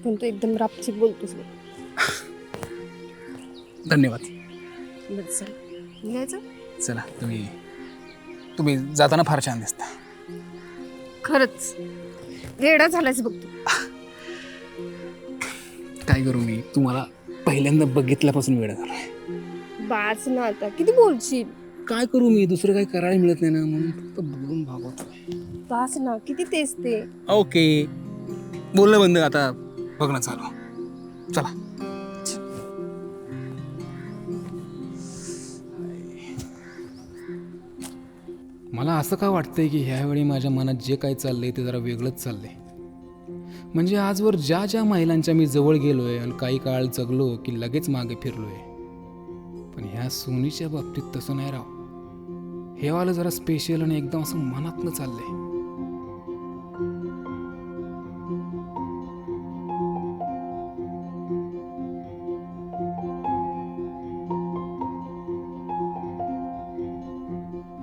पण तू एकदम रापचिक बोलतोस. धन्यवाद. बरं चल निघायचं. चला तुम्ही जाताना फार छान दिसता. खरंच वेडा झालायस बघ तू. काय करू मी तुम्हाला पहिल्यांदा बघितल्यापासून वेळ झाला. बाच ना आता किती बोलशील. काय करू मी दुसरं काही करायला मिळत नाही ना म्हणून फक्त बोलून भागवतो. बाच ना किती तेच ते. ओके बोलणं बंद आता बघणं चालू. चला मला असं का वाटतंय की ह्यावेळी माझ्या मनात जे काही चाललंय ते जरा वेगळंच चाललंय. म्हणजे आजवर ज्या ज्या महिलांच्या मी जवळ गेलोय आणि काही काळ जगलो की लगेच मागे फिरलोय, पण ह्या सोनीच्या बाबतीत तसं नाही राव. हे वालं जरा स्पेशल आणि एकदम असं मनातनं चाललंय.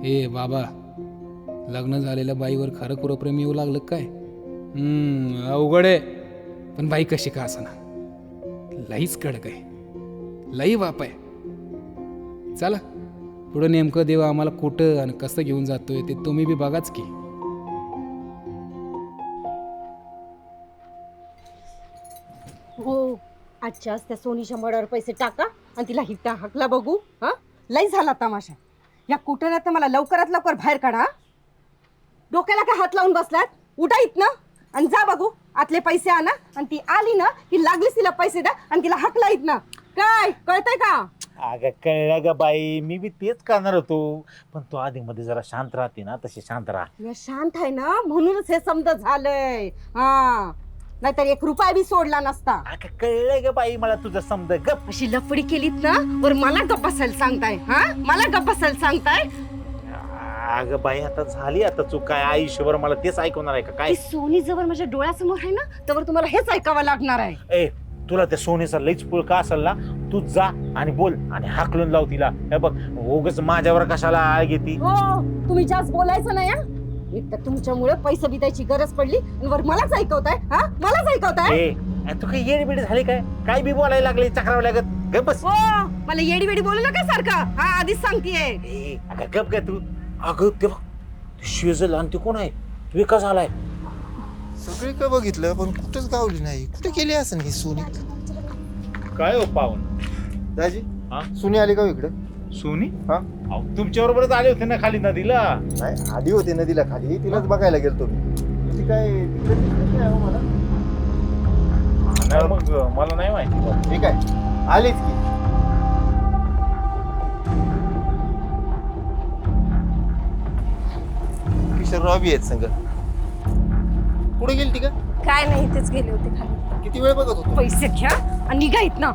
ए बाबा, लग्न झालेल्या बाईवर खरं खुरं प्रेम येऊ लागलं काय? अवघड आहे. पण बाई कशी का असना, लईच कडक आहे, लई बाप आहे. चला पुढं नेमकं देव आम्हाला कुठं आणि कसं घेऊन जातोय ते तुम्ही बी बघाच की. हो, आजच्याच त्या सोनीच्या मळ्यावर पैसे टाका आणि तिला हिट्टा हाकला बघू. हा, लई झाला तमाशा. या कुठं मला लवकरात लवकर बाहेर काढा. डोक्याला काय हात लावून बसलात? उठा इथनं आणि जा बघू. आतले पैसे आणा आणि ती आली ना की लागलीच तिला पैसे द्या आणि तिला हाकला इथनं. काय कळतंय का? अगं कळलं ग बाई, मी बी तेच करणार होतो, पण तू आधी मध्ये जरा शांत राहते ना, तशी शांत राहा. मी शांत आहे ना, म्हणूनच हे समजा झालंय. हा, नाहीतर 1 रुपया बी सोडला नसता. अगं कळलं ग बाई, मला तुझं समज. गप अशी लफडी केलीत ना, वर मला गप्प बसायला सांगताय. हा, मला गप्प बसायला सांगताय. अगं बाई, आता झाली आता चूक, काय आयुष्यभर मला तेच ऐकवणार आहे का काय? ती सोनी जवळ माझ्या डोळ्यासमोर आहे ना, तर तुम्हाला हेच ऐकावं लागणार आहे. ए, तुला त्या सोनेचा लईच पुळका असेल ना, तू जा आणि बोल आणि हाकलून लाव तिला. हे बघ, उगाच माझ्यावर कशाला आळ घेती. हो, तुम्ही जास्त बोलायचं नाही. हा, एक तर तुमच्यामुळे पैसे बी द्यायची गरज पडली आणि वर मलाच ऐकवताय. हा, मलाच ऐकवताय. ए, तू काही येडबिडी झाली काय? काय बी बोलायला लागली चक्रावं लागत. गप बस. हो, मला येडी वेडी बोलू नका सारखं. हा, आधीच सांगतेय. ए, अगं गप ग तू. अगं ते बघ, शेजल आणि ते कोण आहे? विकास आलाय. सगळी का बघितलं पण कुठंच गावली नाही. कुठे गेली असं ही सोनी? काय हो पाहून दाजी, हा? सोनी आली का इकडे? सोनी? हा? तुमच्या बरोबरच आले होते ना खाली नदीला. नाही, आधी होती नदीला खाली, तिलाच बघायला गेलतो मी. ती काय तिकडे दिसली नाही हो मला. नाही, मग मला नाही माहिती. ठीक आहे, आलीच की. किशोरराव बी आहेत संग. कुठे गेली ती का? काय नाही, इथेच गेले होते खाली. किती वेळ बघत होतो? पैसे घ्या आणि निघा इथनं.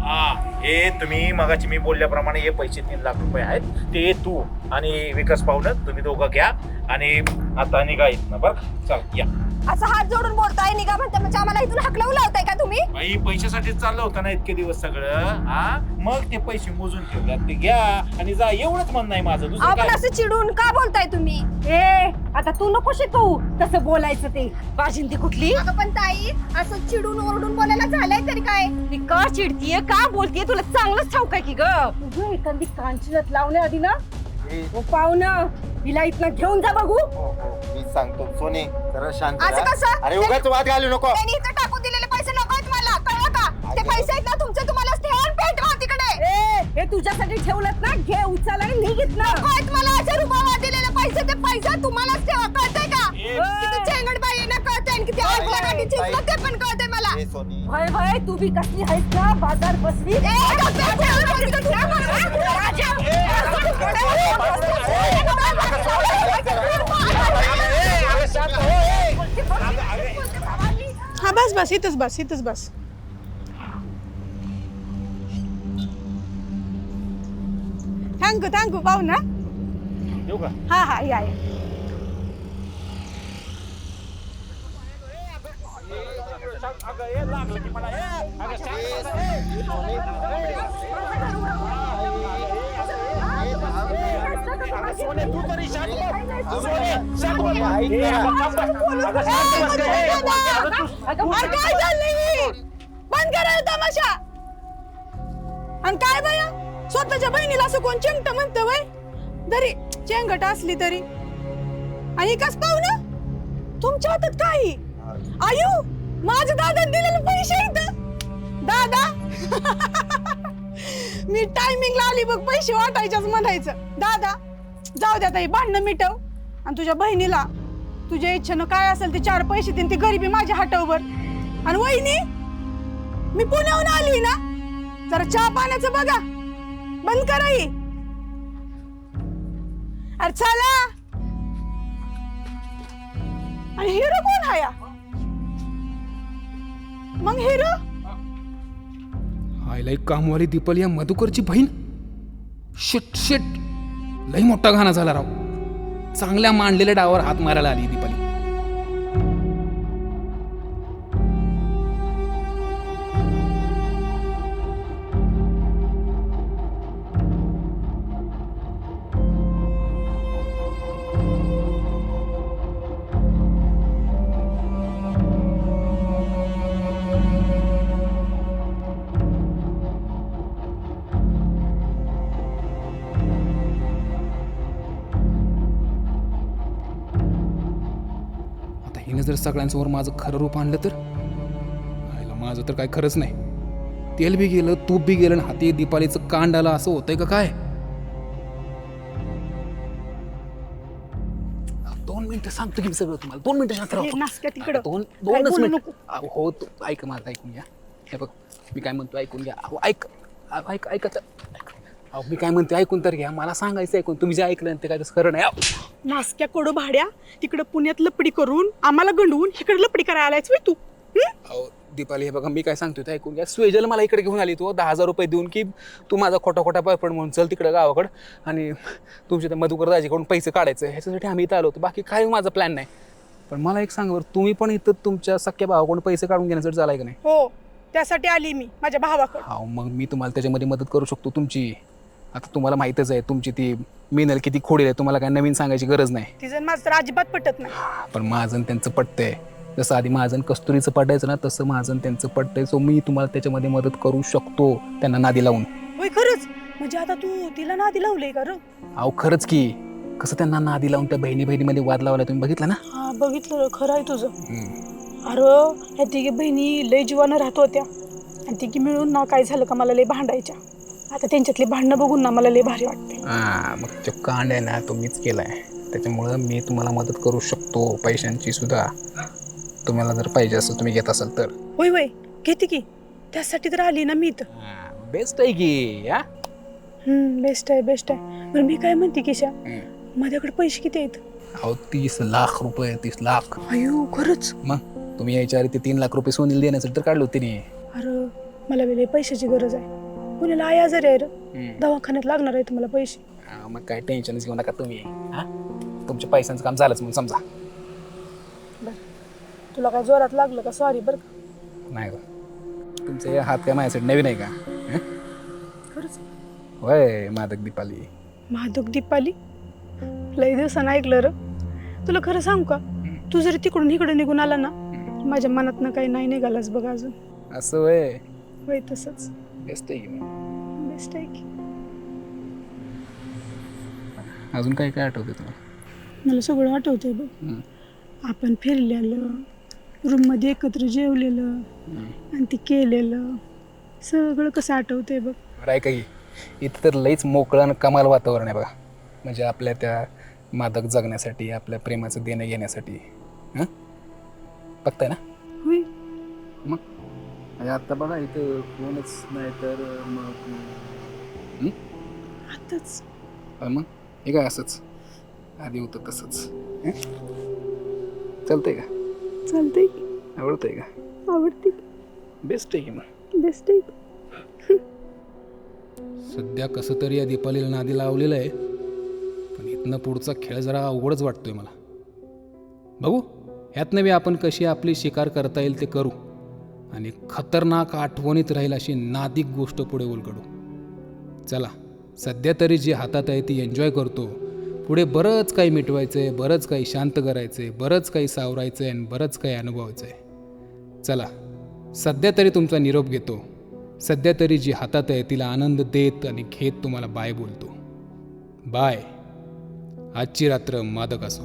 हा, हे तुम्ही मगाची मी बोलल्याप्रमाणे हे पैसे 3 लाख रुपये आहेत, ते तू आणि विकास पाहुणं तुम्ही दोघं घ्या आणि आता निघा इथनं. बरं, चल या. असं हात जोडून बोलताय, निघा म्हणता, म्हणजे आम्हाला इथून हाकलवू लावताय का तुम्ही? बाई, पैशासाठीच चाललं होतं ना इतके दिवस सगळं. हा, मग ते पैसे मोजून ठेवल्यात, ते घ्या आणि जा. एवढंच म्हणणं आहे माझं, दुसरं आपण काय. असं चिडून का बोलताय तुम्ही? ए, आता तू नको शिकवू तसं बोलायचं. ते बाजिंदी कुठली? अगं पण ताई, असं चिडून ओरडून बोलायला झालंय तरी काय? ती का चिडतीये, का बोलतीये, तुला चांगलंच ठाऊक आहे की ग. तुझं एखादी कांचीत लावण्याआधी ना, ओ पाहुणं, हिला इथनं घेऊन जा बघू. मी सांगतो सोनी, जरा शांत असं राहा. कसं? अरे उगाच वाद घालू नको. त्यांनी इथं टाकून दिलेले पैसे नको आहेत मला, कळलं का? ते पैसे आहेत ना तुमचे, तुम्हाला ठेवून पेटवा तिकडे. ए, हे तुझ्यासाठी ठेवलं ना, घे, उचल आणि निघ इथनं. नको आहेत मला अशा रुपयावर दिलेले पैसे, ते पैसे तुम्हालाच ठेवा, कळतंय का? किती चेंगडबाई आहे ना, कळतंय, आणि किती आग लगाटी चिंचलं ते पण कळतंय मला. ए सोनी, भय भय, तू बी कसली आहेस का? बाजार बसली. हा, बस बस, इथंच बस, इथंच बस. थँक्यू पाहू ना. येऊ का? हा हा, या. काय चाललंय? बंद करा तमाशा. आणि काय बाया, स्वतःच्या बहिणीला असं कोण चेंगट म्हणतं वय? जरी चेंगट असली तरी. आणि कस पाहू ना, तुमच्या हातात काही आयु, माझ्या दादाने दिलेले पैसे इथं. दादा, मी टायमिंगला आली बघ, पैसे वाटायच्याच म्हणायचं. दादा, जाऊ द्या ताई, भांडणं मिटव आणि तुझ्या बहिणीला तुझ्या इच्छेनं काय असेल ते 4 पैसे देईन, ती गरीबी माझ्या हातावर. आणि वहिनी, मी पुण्याहून आली ना, जरा चहा पाण्याचं बघा, बंद करा ही. अरे चला. आणि हिरो कोण हाया? मग हिरो हायला एक कामवाली दीपाली या मधुकरची बहीण. शिट शिट, लई मोठा घाणा झाला राव. चांगल्या मांडलेल्या डावावर हात मारायला आली दीपाली. आता हिने जर सगळ्यांसमोर माझं खरं रूप आणलं तर आईला माझं तर काय खरंच नाही. तेल बी गेलं, तूप बी गेलं, आणि हाती दीपालीचं कांड आलं असं होतंय का काय? 2 मिनिटं सांगतो की मी सगळं तुम्हाला. 2 मिनिटं शांत राहा. नासक्या तिकडं. दोनच बोलू मिनिट. नको. हो तू ऐक, माझं ऐकून घ्या. हे बघ मी काय म्हणतो ऐकून घ्या. अहो ऐक, ऐक ऐक अहो मी काय म्हणते ऐकून तर घ्या. मला सांगायचं ऐकून. तुम्ही जे ऐकलं ते काय तसं खरं नाही. नासक्या कोडो भाड्या तिकडं पुण्यात लपडी करून आम्हाला गंडवून इकडे लपडी करायला आलायच तू. अहो दीपाली हे बघा मी काय सांगतोय ते ऐकून घ्या. स्वेजल मला इकडे घेऊन आली. तो 10,000 रुपये देऊन की तू माझा खोटा खोटा बॉयफ्रेंड म्हणून चल तिकडे गावाकडं आणि तुमच्या त्या मधुकर दाजीकडून पैसे काढायचे, ह्याच्यासाठी आम्ही इथं आलो होतो. बाकी काय माझा प्लॅन नाही. पण मला एक सांग बरं, तुम्ही पण इथं तुमच्या सख्या भावाकडून पैसे काढून घेण्यासाठी झालाय का नाही? हो त्यासाठी आली मी माझ्या भावाकडे. हा मग मी तुम्हाला त्याच्यामध्ये मदत करू शकतो तुमची. आता तुम्हाला माहीतच आहे तुमची ती मिनल किती खोडील आहे. तुम्हाला काय नवीन सांगायची गरज नाही. तिचं माझं तर अजिबात पटत नाही. पण माझं आणि त्यांचं पटतंय. जसं आधी माझं आणि कस्तुरीचं पटायचं ना, तसं माझं आणि त्यांचं पटतंय. सो मी तुम्हाला त्याच्यामध्ये मदत करू शकतो त्यांना नादी लावून. होय खरंच? म्हणजे आता तू तिला नादी लावलंय का र? अहो खरंच की. कसं त्यांना नादी लावून त्या बहिणीमध्ये वाद लावला तुम्ही बघितलं ना? हा बघितलं, खरं आहे तुझं. अरे ह्या तिघी बहिणी लय जीवानं राहत होत्या आणि तिघी मिळून ना काय झालं का मला लय भांडायच्या. आता त्यांच्यातली भांडणं बघून ना मला लय भारी वाटते. मग जो कांड आहे ना तो मीच केलाय. त्याच्यामुळं मी तुम्हाला मदत करू शकतो पैशांची सुद्धा. तुम्हाला जर पाहिजे असं तुम्ही घेत असाल तर. होय होय घेते की. त्यासाठी तर आली ना मी इथं. बेस्ट आहे की. बेस्ट आहे बेस्ट आहे. बरं मी काय म्हणते किशा, माझ्याकडे पैसे किती आहेत? अहो 30 लाख रुपये. 30 लाख. अयो खरंच? मग तुम्ही यायच्या आधी ते 3 लाख रुपये सोनील देण्यासाठी तर काढले होते. अरे मला वेगळे पैशाची गरज आहे. पुण्याला आई आजारी आहे रे, दवाखान्यात लागणार आहे तुम्हाला पैसे. मग काय टेन्शनच घेऊ नका तुम्ही. तुमच्या पैशांचं काम झालंच म्हणून समजा. तुला काय जोरात लागलं का? सॉरी बरं का. नाही गं, तुमचे हात काय माझ्यासाठी नवीन आहे का? खरंच? होय मादक दीपाली. मादक दीपाली? लई दिवसानं ऐकलं र. तुला खरं सांगू का, तू जरी तिकडून इकडे निघून आला ना, माझ्या मनातनं काही नाही निघालाच बघ अजून. असं होय? होय तसंच. बेस्ट आहे की. बेस्ट आहे की. अजून काय काय आठवते तुला? मला सगळं आठवतंय बघ. आपण फिरलेलं, रूममध्ये एकत्र जेवलेलं आणि ते केलेलं सगळं कसं आठवतंय बघ. बरं आहे काही. इथं तर लईच मोकळं आणि कमाल वातावरण आहे बघा. म्हणजे आपल्या त्या मादक जगण्यासाठी, आपल्या प्रेमाचं देणं घेण्यासाठी. बघताय ना? होय. मग आता बघा इथं कोणच नाही तर मग आताच मग हे काय असंच आधी होतं तसंच. चालतंय का? चालतंय. आवडतंय का? आवडते. बेस्ट आहे की मग. बेस्ट आहे. सध्या कसं तरी या दीपालीला नादी लावलेलं आहे. पण इथनं पुढचा खेळ जरा अवघडच वाटतोय मला. बघू ह्यातनं बी आपण कशी आपली शिकार करता येईल ते करू आणि खतरनाक आठवणीत राहील अशी नादिक गोष्ट पुढे उलगडू. चला सध्या तरी जी हातात आहे ती एन्जॉय करतो. पुढे बरंच काही मिटवायचं आहे, बरंच काही शांत करायचं आहे, बरंच काही सावरायचं आहे आणि बरंच काही अनुभवायचं आहे. चला सध्या तरी तुमचा निरोप घेतो. सध्या तरी जी हातात आहे तिला आनंद देत आणि घेत तुम्हाला बाय बोलतो. बाय. आजची रात्र मादक असो.